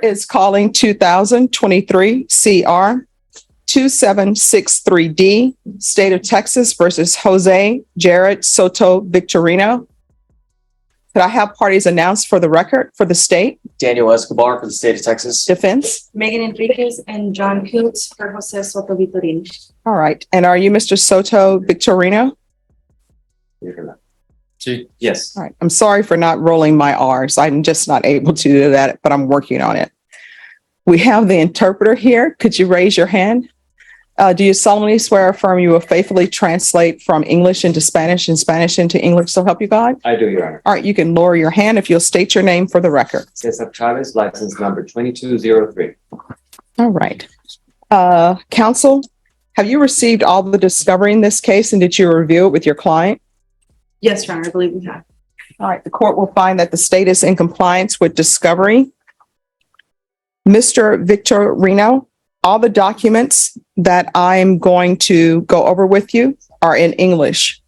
Court is calling 2023 CR 2763D, State of Texas versus Jose Jared Soto Victorino. Could I have parties announced for the record for the state? Daniel Escobar for the state of Texas. Defense? Megan Enriquez and John Piltz for Jose Soto Victorino. All right. And are you Mr. Soto Victorino? Yes. All right. I'm sorry for not rolling my R's. I'm just not able to do that, but I'm working on it. We have the interpreter here. Could you raise your hand? Do you solemnly swear or affirm you will faithfully translate from English into Spanish and Spanish into English, so help you God? I do, Your Honor. All right. You can lower your hand if you'll state your name for the record. Cesar Chavez, license number 2203. All right. Counsel, have you received all the discovery in this case and did you review it with your client? Yes, Your Honor, I believe we have. All right. The court will find that the state is in compliance with discovery. Mr. Victorino, all the documents that I'm going to go over with you are in English.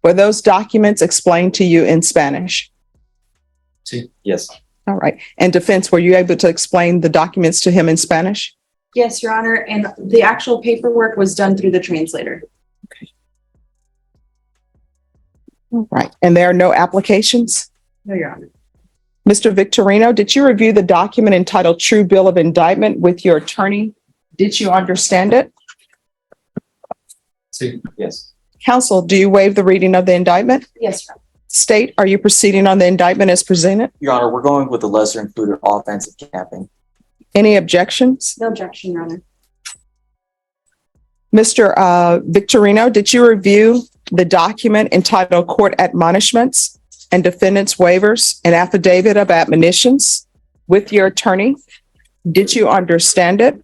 Were those documents explained to you in Spanish? Yes. All right. And defense, were you able to explain the documents to him in Spanish? Yes, Your Honor, and the actual paperwork was done through the translator. Okay. All right. And there are no applications? No, Your Honor. Mr. Victorino, did you review the document entitled True Bill of Indictment with your attorney? Did you understand it? Yes. Counsel, do you waive the reading of the indictment? Yes, Your Honor. State, are you proceeding on the indictment as presented? Your Honor, we're going with the lesser included offense of camping. Any objections? No objection, Your Honor. Mr. Victorino, did you review the document entitled Court Admonishments and Defendant's Waivers and Affidavit of Admonitions with your attorney? Did you understand it?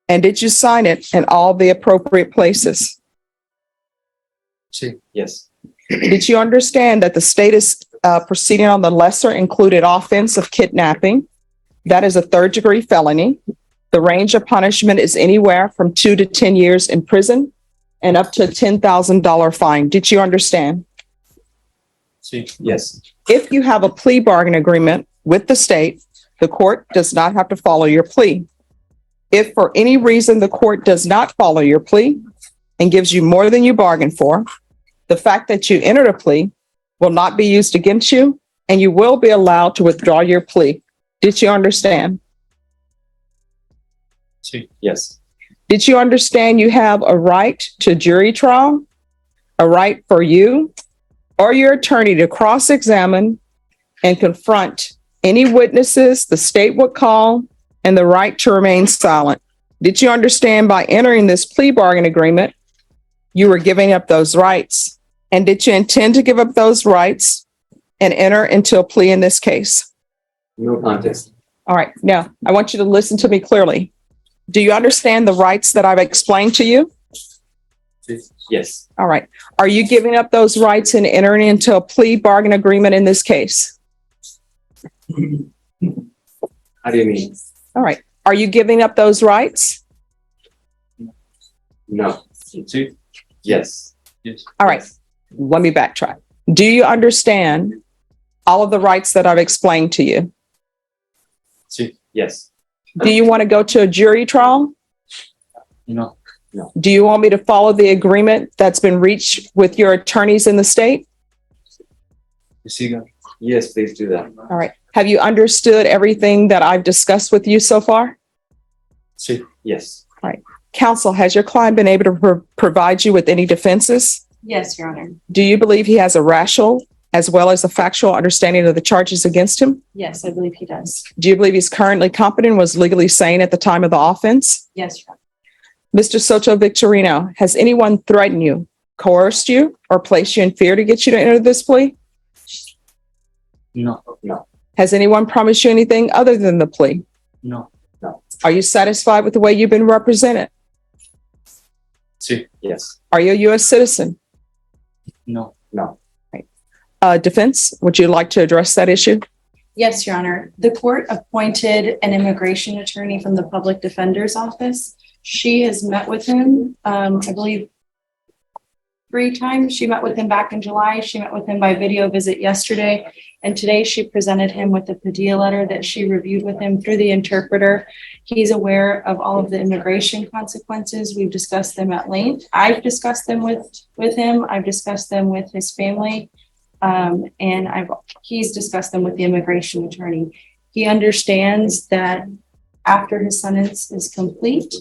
And did you sign it in all the appropriate places? Yes. Did you understand that the state is proceeding on the lesser included offense of kidnapping? That is a third-degree felony. The range of punishment is anywhere from 2 to 10 years in prison and up to a $10,000 fine. Did you understand? Yes. If you have a plea bargain agreement with the state, the court does not have to follow your plea. If for any reason the court does not follow your plea and gives you more than you bargained for, the fact that you entered a plea will not be used against you and you will be allowed to withdraw your plea. Did you understand? Yes. Did you understand you have a right to jury trial, a right for you or your attorney to cross-examine and confront any witnesses the state would call, and the right to remain silent? Did you understand by entering this plea bargain agreement, you were giving up those rights? And did you intend to give up those rights and enter into a plea in this case? No contest. All right. Now, I want you to listen to me clearly. Do you understand the rights that I've explained to you? Yes. All right. Are you giving up those rights and entering into a plea bargain agreement in this case? How do you mean? All right. Are you giving up those rights? No. Yes. Yes. All right. Let me backtrack. Do you understand all of the rights that I've explained to you? Yes. Do you want to go to a jury trial? No. Do you want me to follow the agreement that's been reached with your attorneys in the state? Yes, please do that. All right. Have you understood everything that I've discussed with you so far? Yes. All right. Counsel, has your client been able to provide you with any defenses? Yes, Your Honor. Do you believe he has a rational as well as a factual understanding of the charges against him? Yes, I believe he does. Do you believe he's currently competent and was legally sane at the time of the offense? Yes, Your Honor. Mr. Soto Victorino, has anyone threatened you, coerced you, or placed you in fear to get you to enter this plea? No. Has anyone promised you anything other than the plea? No. Are you satisfied with the way you've been represented? Yes. Are you a U.S. citizen? No. Defense, would you like to address that issue? Yes, Your Honor. The court appointed an immigration attorney from the public defender's office. She has met with him, I believe, 3 times. She met with him back in July. She met with him by video visit yesterday. And today she presented him with a Padilla letter that she reviewed with him through the interpreter. He's aware of all of the immigration consequences. We've discussed them at length. I've discussed them with him. I've discussed them with his family. And he's discussed them with the immigration attorney. He understands that after his sentence is complete,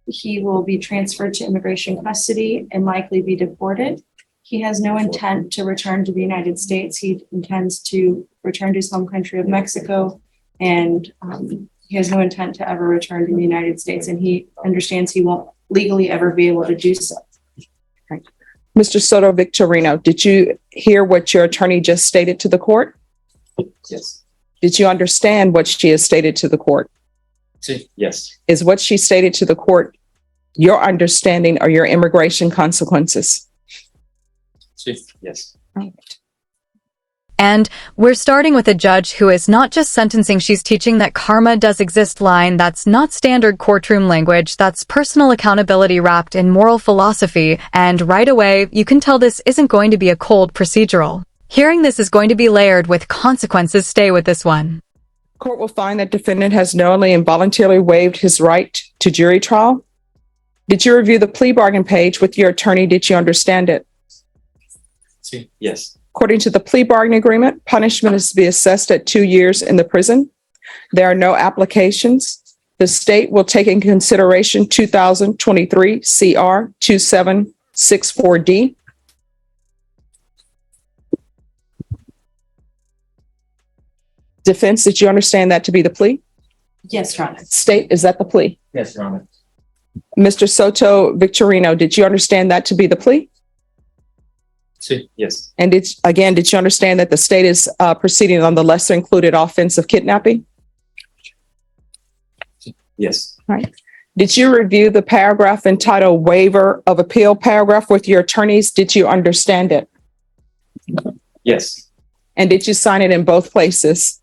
he will be transferred to immigration custody and likely be deported. He has no intent to return to the United States. He intends to return to his home country of Mexico, and he has no intent to ever return to the United States, and he understands he won't legally ever be able to do so. Right. Mr. Soto Victorino, did you hear what your attorney just stated to the court? Yes. Did you understand what she has stated to the court? Yes. Is what she stated to the court your understanding or your immigration consequences? Yes. Right. And we're starting with a judge who is not just sentencing, she's teaching that karma does exist line. That's not standard courtroom language. That's personal accountability wrapped in moral philosophy. And right away, you can tell this isn't going to be a cold procedural. Hearing this is going to be layered with consequences. Stay with this one. Court will find that defendant has knowingly and voluntarily waived his right to jury trial. Did you review the plea bargain page with your attorney? Did you understand it? Yes. According to the plea bargain agreement, punishment is to be assessed at 2 years in the prison. There are no applications. The state will take in consideration 2023 CR 2764D. Defense, did you understand that to be the plea? Yes, Your Honor. State, is that the plea? Yes, Your Honor. Mr. Soto Victorino, did you understand that to be the plea? Yes. And did you understand that the state is proceeding on the lesser included offense of kidnapping? Yes. Right. Did you review the paragraph entitled waiver of appeal paragraph with your attorneys? Did you understand it? Yes. And did you sign it in both places?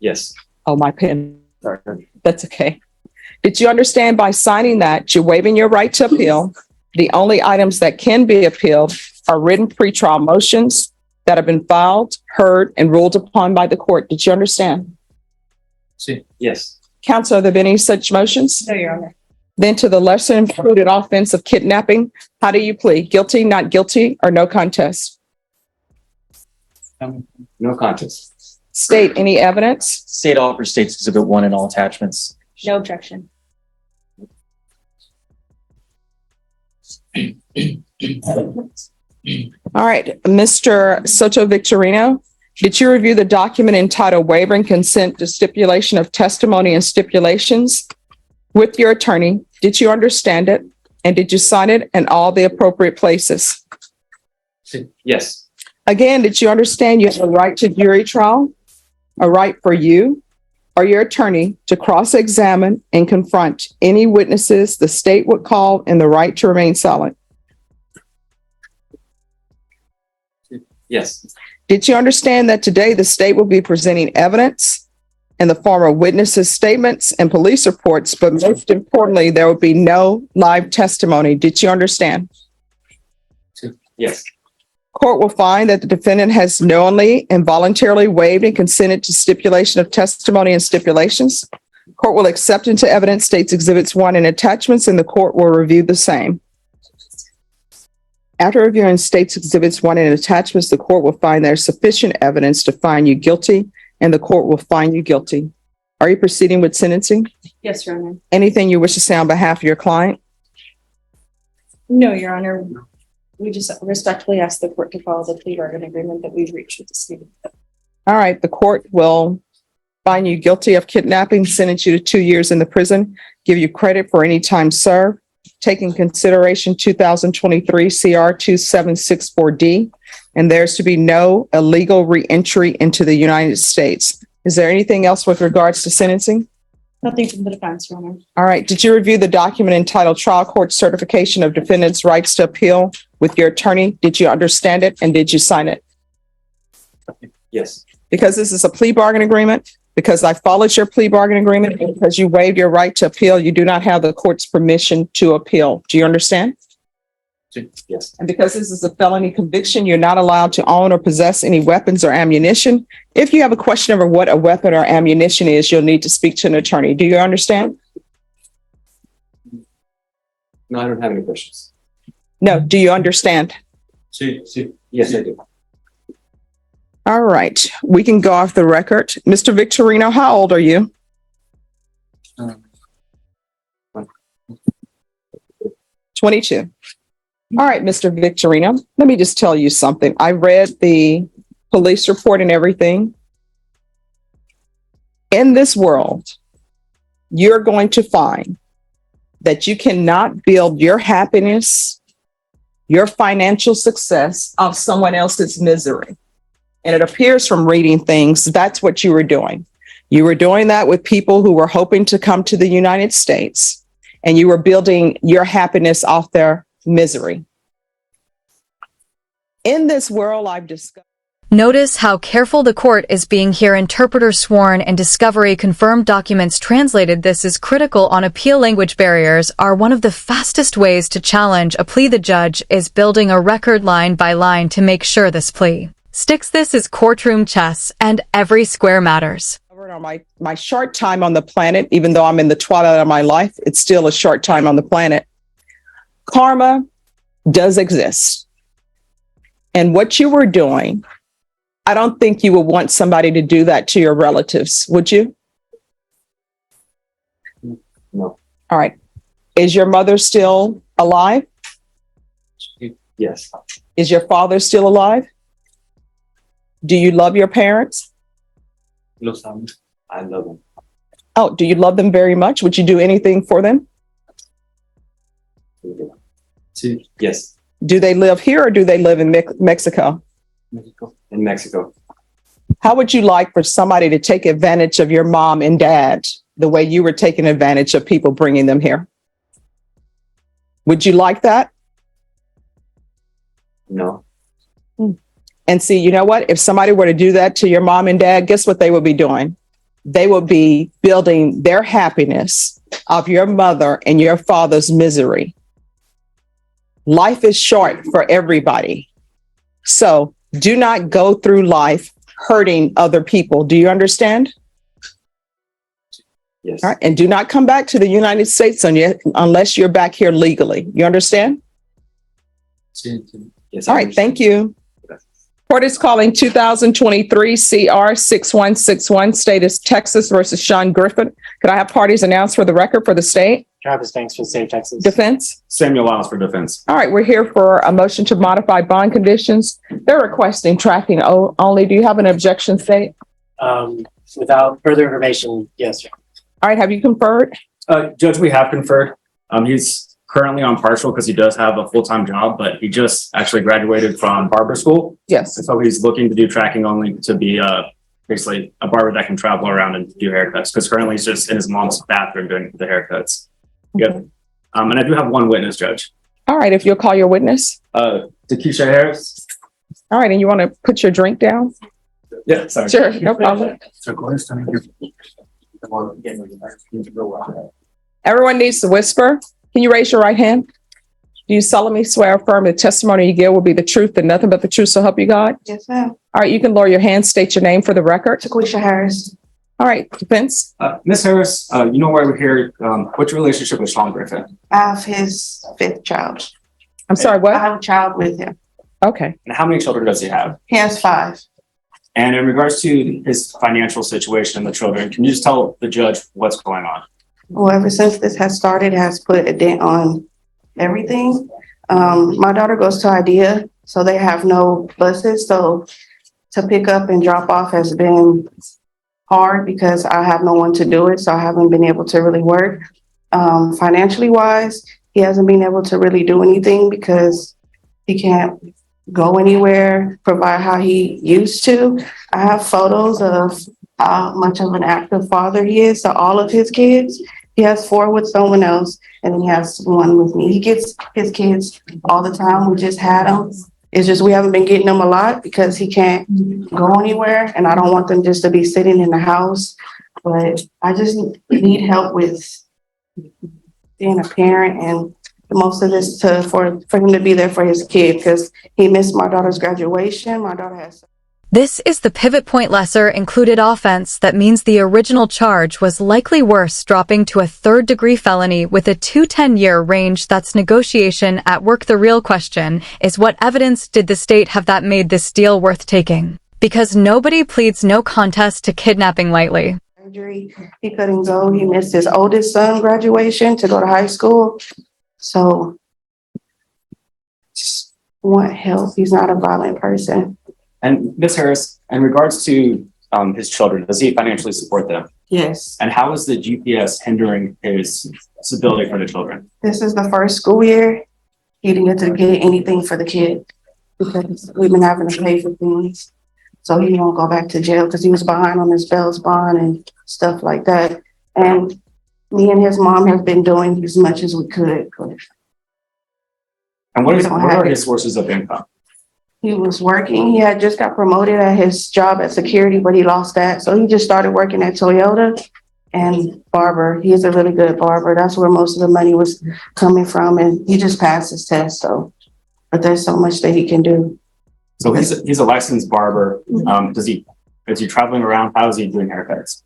Yes. Oh, my pen. Sorry. That's okay. Did you understand by signing that you're waiving your right to appeal? The only items that can be appealed are written pretrial motions that have been filed, heard, and ruled upon by the court. Did you understand? Yes. Counsel, have there been any such motions? No, Your Honor. Then to the lesser included offense of kidnapping, how do you plead? Guilty, not guilty, or no contest? No contest. State any evidence? State offers States Exhibit 1 and all attachments. No objection. All right, Mr. Soto Victorino, did you review the document entitled waiver and consent to stipulation of testimony and stipulations with your attorney? Did you understand it? And did you sign it in all the appropriate places? Yes. Again, did you understand you have a right to jury trial, a right for you or your attorney to cross-examine and confront any witnesses the state would call, and the right to remain silent? Yes. Did you understand that today the state will be presenting evidence in the form of witnesses' statements and police reports, but most importantly, there will be no live testimony? Did you understand? Yes. Court will find that the defendant has knowingly and voluntarily waived and consented to stipulation of testimony and stipulations. Court will accept into evidence States Exhibits 1 and attachments, and the court will review the same. After reviewing States Exhibits 1 and attachments, the court will find there is sufficient evidence to find you guilty, and the court will find you guilty. Are you proceeding with sentencing? Yes, Your Honor. Anything you wish to say on behalf of your client? No, Your Honor. We just respectfully ask the court to follow the plea bargain agreement that we've reached with the state. All right, the court will find you guilty of kidnapping, sentence you to 2 years in the prison, give you credit for any time served, take in consideration 2023 CR 2764D, and there's to be no illegal reentry into the United States. Is there anything else with regards to sentencing? Nothing from the defense, Your Honor. All right, did you review the document entitled Trial Court Certification of Defendant's Rights to Appeal with your attorney? Did you understand it, and did you sign it? Yes. Because this is a plea bargain agreement, because I followed your plea bargain agreement, and because you waived your right to appeal, you do not have the court's permission to appeal. Do you understand? Two, yes. And because this is a felony conviction, you're not allowed to own or possess any weapons or ammunition. If you have a question over what a weapon or ammunition is, you'll need to speak to an attorney. Do you understand? No, I don't have any questions. No. Do you understand? Two, yes, I do. All right. We can go off the record. Mr. Victorino, how old are you? 22. All right, Mr. Victorino, let me just tell you something. I read the police report and everything. In this world, you're going to find that you cannot build your happiness, your financial success off someone else's misery. And it appears from reading things, that's what you were doing. You were doing that with people who were hoping to come to the United States, and you were building your happiness off their misery. In this world, I've discovered. Notice how careful the court is being here. Interpreter sworn and discovery confirmed documents translated. This is critical on appeal. Language barriers are one of the fastest ways to challenge a plea. The judge is building a record line by line to make sure this plea sticks. This is courtroom chess, and every square matters. On my short time on the planet, even though I'm in the twilight of my life, it's still a short time on the planet. Karma does exist. And what you were doing, I don't think you would want somebody to do that to your relatives, would you? No. All right. Is your mother still alive? Yes. Is your father still alive? Do you love your parents? I love them. Oh, do you love them very much? Would you do anything for them? Two, yes. Do they live here or do they live in Mexico? In Mexico. How would you like for somebody to take advantage of your mom and dad the way you were taking advantage of people bringing them here? Would you like that? No. And see, you know what? If somebody were to do that to your mom and dad, guess what they would be doing? They would be building their happiness of your mother and your father's misery. Life is short for everybody. So do not go through life hurting other people. Do you understand? Yes. All right. And do not come back to the United States unless you're back here legally. You understand? Yes. All right. Thank you. Court is calling 2023 CR 6161, state is Texas versus Sean Griffin. Could I have parties announced for the record for the state? Travis Banks for the state of Texas. Defense? Samuel Lyles for defense. All right, we're here for a motion to modify bond conditions. They're requesting tracking only. Do you have an objection, state? Without further information, yes, sir. All right, have you conferred? Judge, we have conferred. He's currently on partial because he does have a full-time job, but he just actually graduated from barber school. Yes. And so he's looking to do tracking only to be basically a barber that can travel around and do haircuts, because currently he's just in his mom's bathroom doing the haircuts. Good. And I do have one witness, Judge. All right, if you'll call your witness. Takesha Harris. All right, and you want to put your drink down? Yeah, sorry. Sure, no problem. Everyone needs to whisper. Can you raise your right hand? Do you solemnly swear or affirm the testimony you give will be the truth and nothing but the truth, so help you God? Yes, ma'am. All right, you can lower your hand, state your name for the record. Takesha Harris. All right, defense. Miss Harris, you know why we're here. What's your relationship with Sean Griffin? I have his fifth child. I'm sorry, I what? have a child with him. Okay. And how many children does he have? He has 5. And in regards to his financial situation and the children, can you just tell the judge what's going on? Well, ever since this has started, it has put a dent on everything. My daughter goes to IDEA, so they have no buses. So to pick up and drop off has been hard because I have no one to do it. So I haven't been able to really work. Financially wise, he hasn't been able to really do anything because he can't go anywhere, provide how he used to. I have photos of how much of an active father he is to all of his kids. He has 4 with someone else, and then he has 1 with me. He gets his kids all the time. We just had them. It's just we haven't been getting them a lot because he can't go anywhere, and I don't want them just to be sitting in the house. But I just need help with being a parent and most of this for him to be there for his kid because he missed my daughter's graduation. My daughter has. This is the pivot point lesser included offense that means the original charge was likely worse, dropping to a third-degree felony with a 2-10-year range. That's negotiation at work. The real question is, what evidence did the state have that made this deal worth taking? Because nobody pleads no contest to kidnapping lightly. Surgery. He couldn't go. He missed his oldest son graduation to go to high school. So just want help. He's not a violent person. And Ms. Harris, in regards to his children, does he financially support them? Yes. And how is the GPS hindering his stability for the children? This is the first school year. He didn't get to get anything for the kid because we've been having to pay for things. So he won't go back to jail because he was behind on his bail's bond and stuff like that. And me and his mom have been doing as much as we could. And what are his sources of income? He was working. He had just got promoted at his job at security, but he lost that. So he just started working at Toyota and barber. He's a really good barber. That's where most of the money was coming from. And he just passed his test. So, but there's so much that he can do. So he's a licensed barber. Is he traveling around? How is he doing haircuts?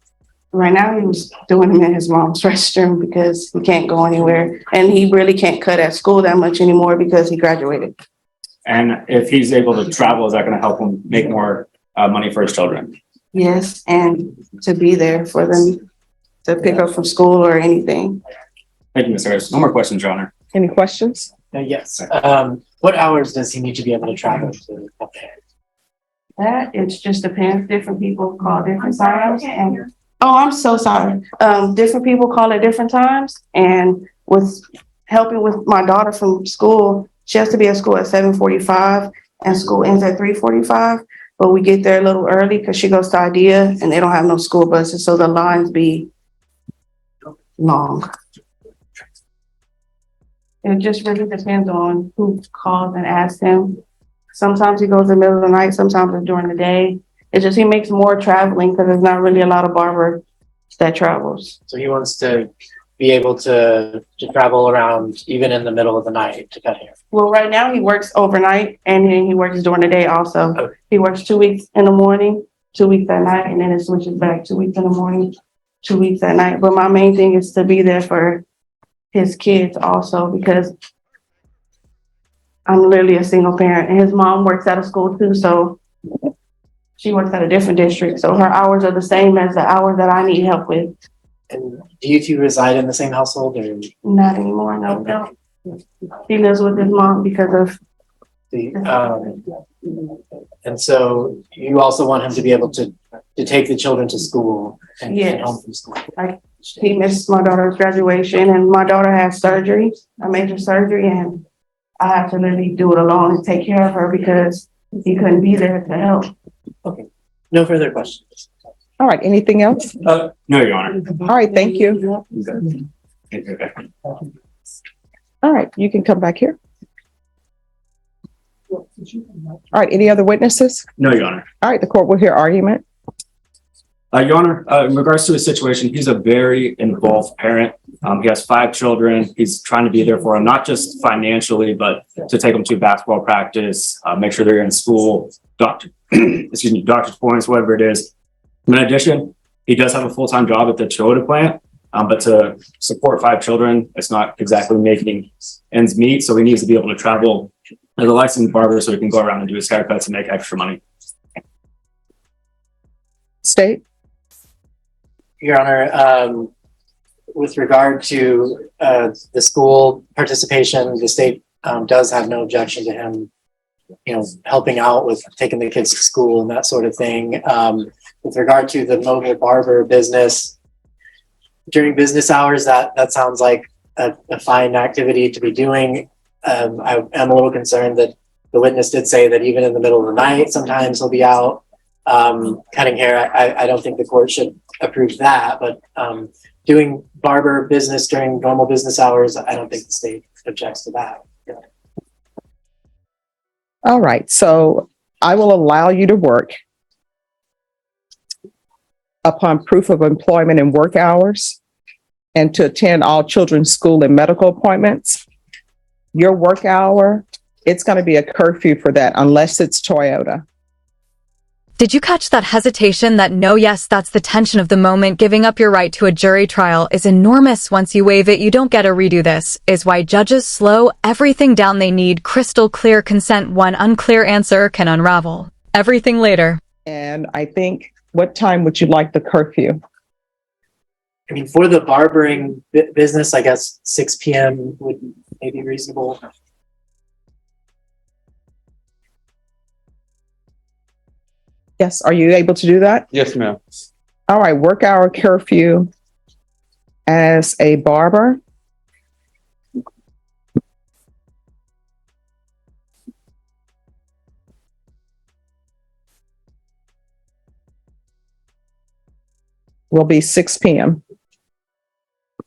Right now, he was doing them in his mom's restroom because he can't go anywhere. And he really can't cut at school that much anymore because he graduated. And if he's able to travel, is that going to help him make more money for his children? Yes, and to be there for them to pick up from school or anything. Thank you, Ms. Harris. No more questions, Your Honor. Any questions? Yes. What hours does he need to be able to travel to? That it just depends. Different people call different times. And I'm so sorry. Different people call at different times. And with helping with my daughter from school, she has to be at school at 7:45 and school ends at 3:45. But we get there a little early because she goes to IDEA and they don't have no school buses. So the lines be long. It just really depends on who calls and asks him. Sometimes he goes in the middle of the night, sometimes it's during the day. It's just he makes more traveling because there's not really a lot of barber that travels. So he wants to be able to travel around even in the middle of the night to cut hair. Well, right now he works overnight and then he works during the day also. Okay. He works 2 weeks in the morning, 2 weeks at night, and then it switches back 2 weeks in the morning, 2 weeks at night. But my main thing is to be there for his kids also because I'm literally a single parent and his mom works at a school too. So she works at a different district. So her hours are the same as the hours that I need help with. And do you two reside in the same household or? Not anymore, no. He lives with his mom because of and so you also want him to be able to take the children to school and get home from school. He missed my daughter's graduation and my daughter has surgery, a major surgery, and I have to literally do it alone and take care of her because he couldn't be there to help. Okay, no further questions. All right, anything else? No, Your Honor. All right, thank you. Okay. All right, you can come back here. All right, any other witnesses? No, Your Honor. All right, the court will hear argument. Your Honor, in regards to his situation, he's a very involved parent. He has 5 children. He's trying to be there for them, not just financially, but to take them to basketball practice, make sure they're in school, doctor's appointments, whatever it is. In addition, he does have a full-time job at the Toyota plant, but to support 5 children, it's not exactly making ends meet. So he needs to be able to travel as a licensed barber so he can go around and do his haircuts and make extra money. State. Your Honor, with regard to the school participation, the state does have no objection to him, helping out with taking the kids to school and that sort of thing. With regard to the mobile barber business, during business hours, that sounds like a fine activity to be doing. I am a little concerned that the witness did say that even in the middle of the night, sometimes he'll be out cutting hair. I don't think the court should approve that, but doing barber business during normal business hours, I don't think the state objects to that. Yeah. All right, so I will allow you to work upon proof of employment and work hours and to attend all children's school and medical appointments. your work hour, it's going to be a curfew for that unless it's Toyota. Did you catch that hesitation? That no, yes, that's the tension of the moment. Giving up your right to a jury trial is enormous. Once you waive it, you don't get a redo. This is why judges slow everything down. They need crystal clear consent. One unclear answer can unravel everything later. And I think, what time would you like the curfew? I mean, for the barbering business, I guess 6 PM would maybe reasonable. Yes, are you able to do that? Yes, ma'am. All right, work hour curfew as a barber. Will be 6 p.m.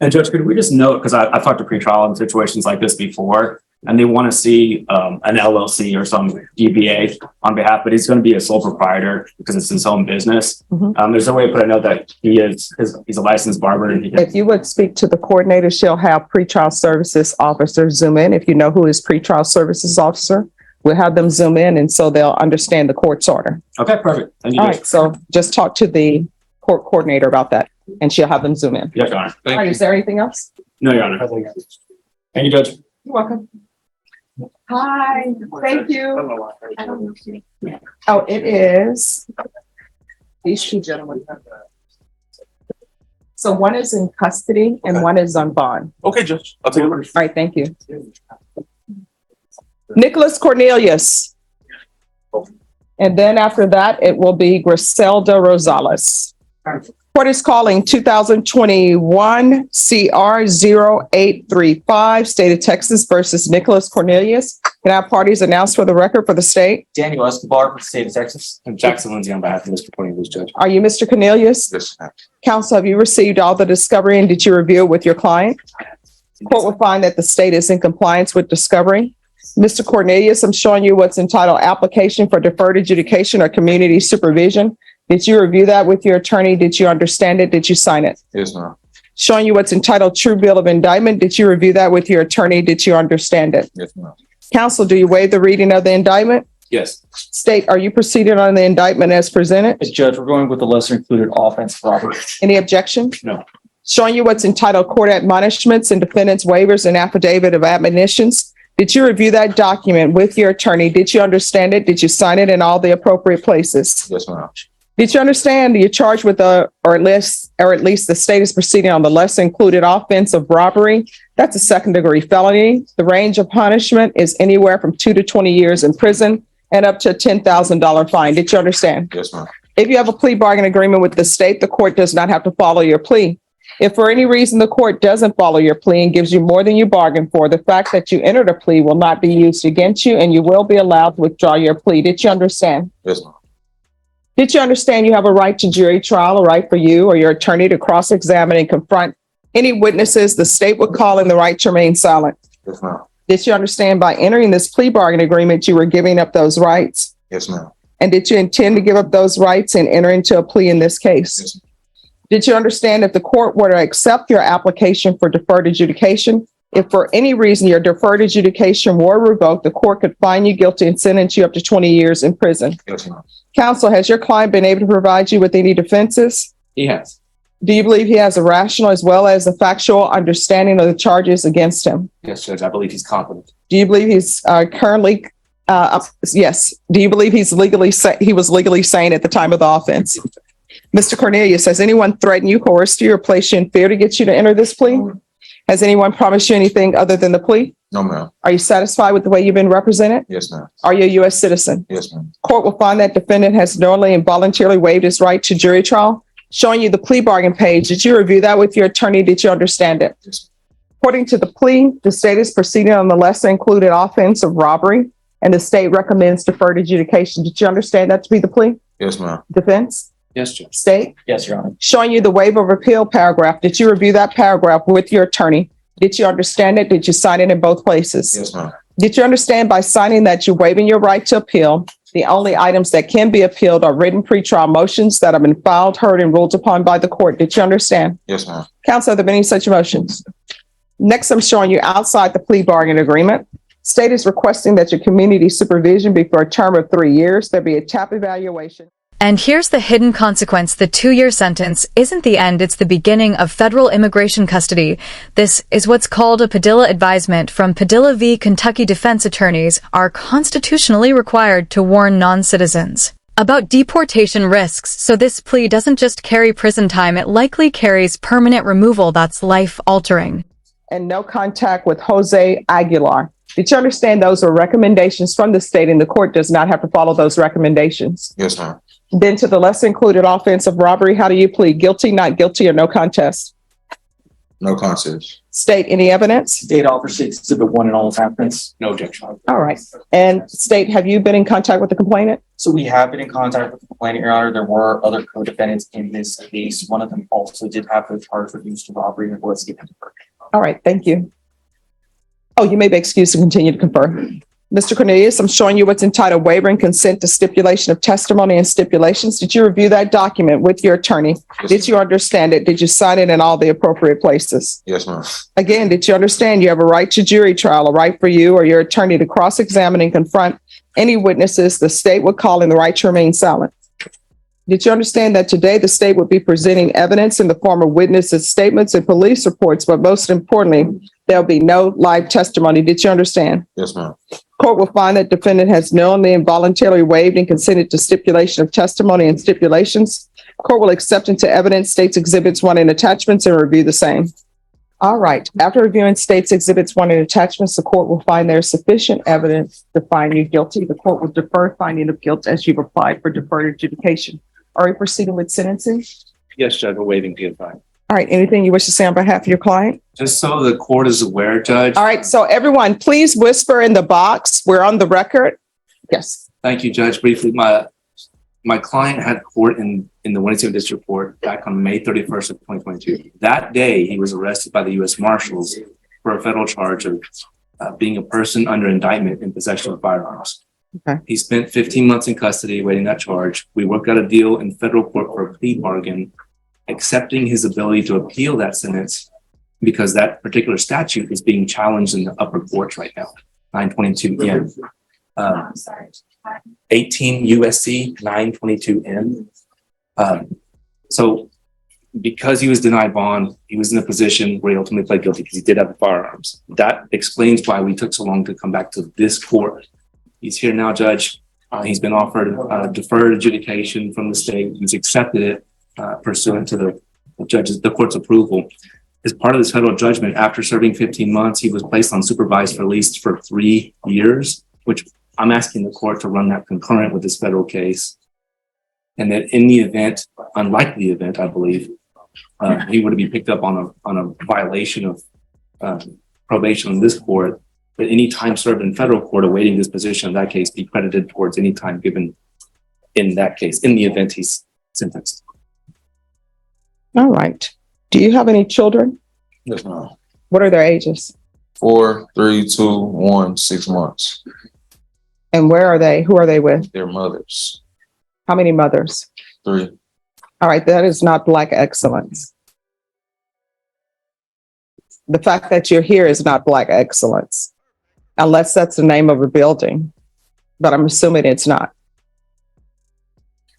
And Judge, could we just note, because I've talked to pretrial in situations like this before, and they want to see an LLC or some DBA on behalf, but he's going to be a sole proprietor because it's his own business. There's a way to put a note that he's a licensed barber. And If you would speak to the coordinator, she'll have pretrial services officer zoom in. If you know who is pretrial services officer, we'll have them zoom in, and so they'll understand the court's order. Okay, perfect. Thank you, All Judge. right, so just talk to the court coordinator about that, and she'll have them zoom in. Yes, Your Honor. All right, is there anything else? No, Your Honor. Thank you, Judge. You're welcome. Hi, thank you. Oh, it is these two gentlemen. So one is in custody and one is on bond. Okay, Judge, I'll take a look. All right, thank you. Nicholas Cornelius. And then after that, it will be Griselda Rosales. Court is calling 2021 CR 0835, State of Texas versus Nicholas Cornelius. Can I have parties announced for the record for the state? Daniel Escobar from the state of Texas. And Jackson Lindsay on behalf of Mr. Cornelius, Judge. Are you Mr. Cornelius? Yes, ma'am. Counsel, have you received all the discovery and did you review it with your client? Court will find that the state is in compliance with discovery. Mr. Cornelius, I'm showing you what's entitled Application for Deferred Adjudication or Community Supervision. Did you review that with your attorney? Did you understand it? Did you sign it? Yes, ma'am. Showing you what's entitled True Bill of Indictment. Did you review that with your attorney? Did you understand it? Yes, ma'am. Counsel, do you waive the reading of the indictment? Yes. State, are you proceeding on the indictment as presented? As Judge, we're going with the lesser included offense robbery. Any objection? No. Showing you what's entitled Court Admonishments and Defendant's Waivers and Affidavit of Admonitions. Did you review that document with your attorney? Did you understand it? Did you sign it in all the appropriate places? Yes, ma'am. Did you understand you're charged with or at least the state is proceeding on the lesser included offense of robbery? That's a second degree felony. The range of punishment is anywhere from 2 to 20 years in prison and up to a $10,000 fine. Did you understand? Yes, ma'am. If you have a plea bargain agreement with the state, the court does not have to follow your plea. If for any reason the court doesn't follow your plea and gives you more than you bargained for, the fact that you entered a plea will not be used against you and you will be allowed to withdraw your plea. Did you understand? Yes, ma'am. Did you understand you have a right to jury trial, a right for you or your attorney to cross-examine and confront any witnesses the state would call in the right to remain silent? Yes, ma'am. Did you understand by entering this plea bargain agreement, you were giving up those rights? Yes, ma'am. And did you intend to give up those rights and enter into a plea in this case? Yes, ma'am. Did you understand if the court were to accept your application for deferred adjudication, if for any reason your deferred adjudication were revoked, the court could find you guilty and sentence you up to 20 years in prison? Yes, ma'am. Counsel, has your client been able to provide you with any defenses? He has. Do you believe he has a rational as well as a factual understanding of the charges against him? Yes, Judge. I believe he's competent. Do you believe he's currently, yes. Do you believe he was legally sane at the time of the offense? Mr. Cornelius, has anyone threatened you, coerced you, or placed you in fear to get you to enter this plea? Has anyone promised you anything other than the plea? No, ma'am. Are you satisfied with the way you've been represented? Yes, ma'am. Are you a U.S. citizen? Yes, ma'am. Court will find that defendant has knowingly and voluntarily waived his right to jury trial. Showing you the plea bargain page. Did you review that with your attorney? Did you understand it? Yes. According to the plea, the state is proceeding on the lesser included offense of robbery, and the state recommends deferred adjudication. Did you understand that to be the plea? Yes, ma'am. Defense? Yes, Judge. State? Yes, Your Honor. Showing you the waiver of appeal paragraph. Did you review that paragraph with your attorney? Did you understand it? Did you sign it in both places? Yes, ma'am. Did you understand by signing that you're waiving your right to appeal? The only items that can be appealed are written pretrial motions that have been filed, heard, and ruled upon by the court. Did you understand? Yes, ma'am. Counsel, have there been any such motions? Next, I'm showing you outside the plea bargain agreement. State is requesting that your community supervision be for a term of 3 years. There'll be a TAP evaluation. And here's the hidden consequence. The 2-year sentence isn't the end, it's the beginning of federal immigration custody. This is what's called a Padilla advisement from Padilla v. Kentucky defense attorneys are constitutionally required to warn non-citizens about deportation risks. So this plea doesn't just carry prison time, it likely carries permanent removal that's life-altering. And no contact with Jose Aguilar. Did you understand those are recommendations from the state and the court does not have to follow those recommendations? Yes, ma'am. Then to the lesser included offense of robbery, how do you plead? Guilty, not guilty, or no contest? No contest. State, any evidence? State officer exhibit 1 and all applicants, no objection. All right. And state, have you been in contact with the complainant? So we have been in contact with the complainant, Your Honor. There were other co-defendants in this case. One of them also did have the charge reduced to robbery and was given to her. All right. Thank you. Oh, you may be excused to continue to confer. Mr. Cornelius, I'm showing you what's entitled Waiver and Consent to Stipulation of Testimony and Stipulations. Did you review that document with your attorney? Yes, Did you understand it? Did you sign it in all the appropriate places? Yes, ma'am. Again, did you understand you have a right to jury trial, a right for you or your attorney to cross-examine and confront any witnesses the state would call in the right to remain silent? Did you understand that today the state would be presenting evidence in the form of witnesses' statements and police reports, but most importantly, there'll be no live testimony? Did you understand? Yes, ma'am. Court will find that defendant has knowingly and voluntarily waived and consented to stipulation of testimony and stipulations. Court will accept into evidence states exhibits 1 and attachments and review the same. All right. After reviewing states exhibits 1 and attachments, the court will find there is sufficient evidence to find you guilty. The court will defer finding of guilt as you've applied for deferred adjudication. Are we proceeding with sentencing? Yes, Judge, we're waiving PFI. All right. Anything you wish to say on behalf of your client? Just so the court is aware, Judge. All right. So everyone, please whisper in the box. We're on the record. Yes. Thank you, Judge. Briefly, my client had court in the Winston District Court back on May 31st of 2022. That day, he was arrested by the U.S. Marshals for a federal charge of being a person under indictment in possession of firearms. Okay. He spent 15 months in custody awaiting that charge. We worked out a deal in federal court for a plea bargain, accepting his ability to appeal that sentence because that particular statute is being challenged in the upper courts right now. 922 M. 18 USC 922 M. So because he was denied bond, he was in a position where he ultimately pled guilty because he did have the firearms. That explains why we took so long to come back to this court. He's here now, Judge. He's been offered deferred adjudication from the state. He's accepted it pursuant to the court's approval. As part of this federal judgment, after serving 15 months, he was placed on supervised release for 3 years, which I'm asking the court to run that concurrent with this federal case. And that in the event, unlikely event, I believe, he were to be picked up on a violation of probation in this court, that any time served in federal court awaiting disposition of that case be credited towards any time given in that case, in the event he's sentenced. All right. Do you have any children? Yes, ma'am. What are their ages? 4, 3, 2, 1, 6 months. And where are they? Who are they with? Their mothers. How many mothers? 3. All right. That is not Black excellence. The fact that you're here is not Black excellence, unless that's the name of a building, but I'm assuming it's not.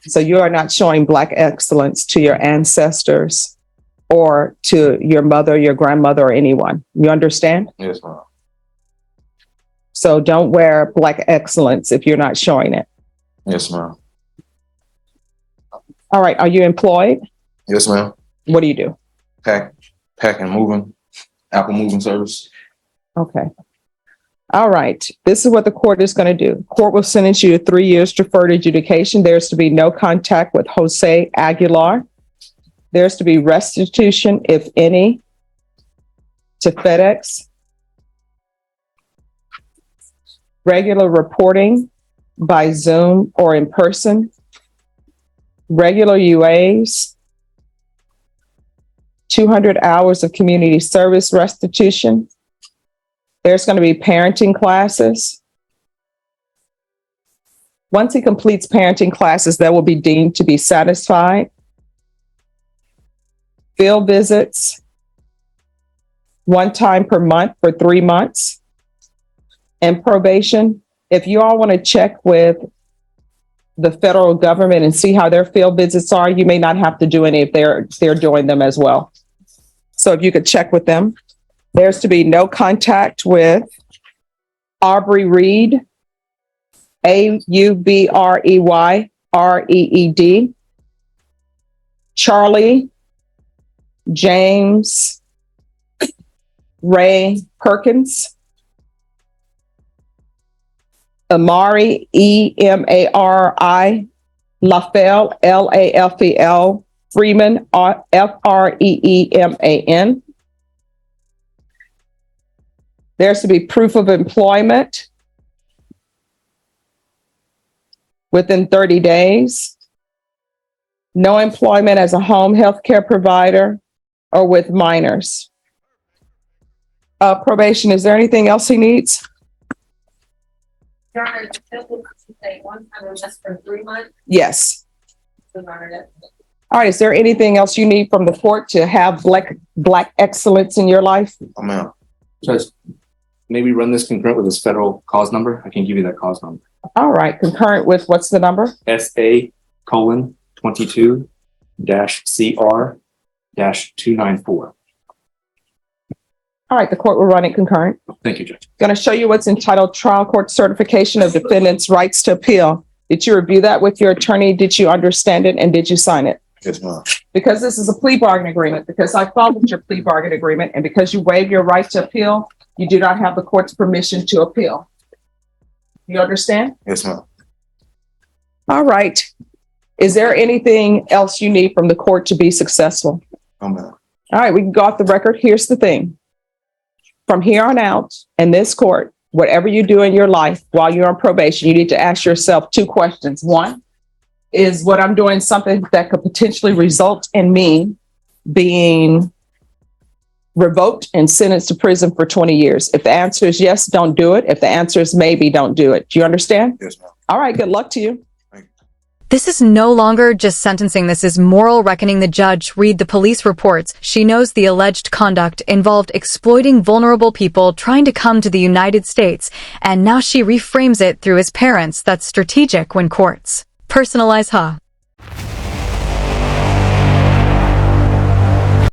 So you are not showing Black excellence to your ancestors or to your mother, your grandmother, or anyone. You understand? Yes, ma'am. So don't wear Black excellence if you're not showing it. Yes, ma'am. All right. Are you employed? Yes, ma'am. What do you do? Pack and moving. Apple moving service. Okay. All right. This is what the court is going to do. Court will sentence you to 3 years deferred adjudication. There's to be no contact with Jose Aguilar. There's to be restitution, if any, to FedEx. Regular reporting by Zoom or in person. Regular UAs. 200 hours of community service restitution. There's going to be parenting classes. Once he completes parenting classes, that will be deemed to be satisfied. Field visits, 1 time per month for 3 months. and probation, if you all want to check with the federal government and see how their field visits are, you may not have to do any if they're doing them as well. So if you could check with them. There's to be no contact with Aubrey Reed, AUBREYREED, Charlie James Ray Perkins, Amari EMARI LaFell LAFEL Freeman FREEMAN. There's to be proof of employment within 30 days. No employment as a home health care provider or with minors. Probation, is there anything else he needs? Your Honor, one time was just for 3 months. Yes. All right, is there anything else you need from the court to have black excellence in your life? I'm out. Judge, maybe run this concurrent with this federal cause number. I can give you that cause number. All right, concurrent with what's the number? SA:22-CR-294. All right, the court will run it concurrent. Thank you, Judge. Going to show you what's entitled Trial Court Certification of Defendant's Rights to Appeal. Did you review that with your attorney? Did you understand it? And did you sign it? Yes, ma'am. Because this is a plea bargain agreement, because I followed your plea bargain agreement, and because you waive your right to appeal, you do not have the court's permission to appeal. You understand? Yes, ma'am. All right. Is there anything else you need from the court to be successful? I'm out. All right, we can go off the record. Here's the thing. From here on out, in this court, whatever you do in your life while you're on probation, you need to ask yourself 2 questions. 1, is what I'm doing something that could potentially result in me being revoked and sentenced to prison for 20 years? If the answer is yes, don't do it. If the answer is maybe, don't do it. Do you understand? Yes, ma'am. All right, good luck to you. This is no longer just sentencing. This is moral reckoning. The judge read the police reports. She knows the alleged conduct involved exploiting vulnerable people trying to come to the United States. And now she reframes it through his parents. That's strategic when courts personalize, huh?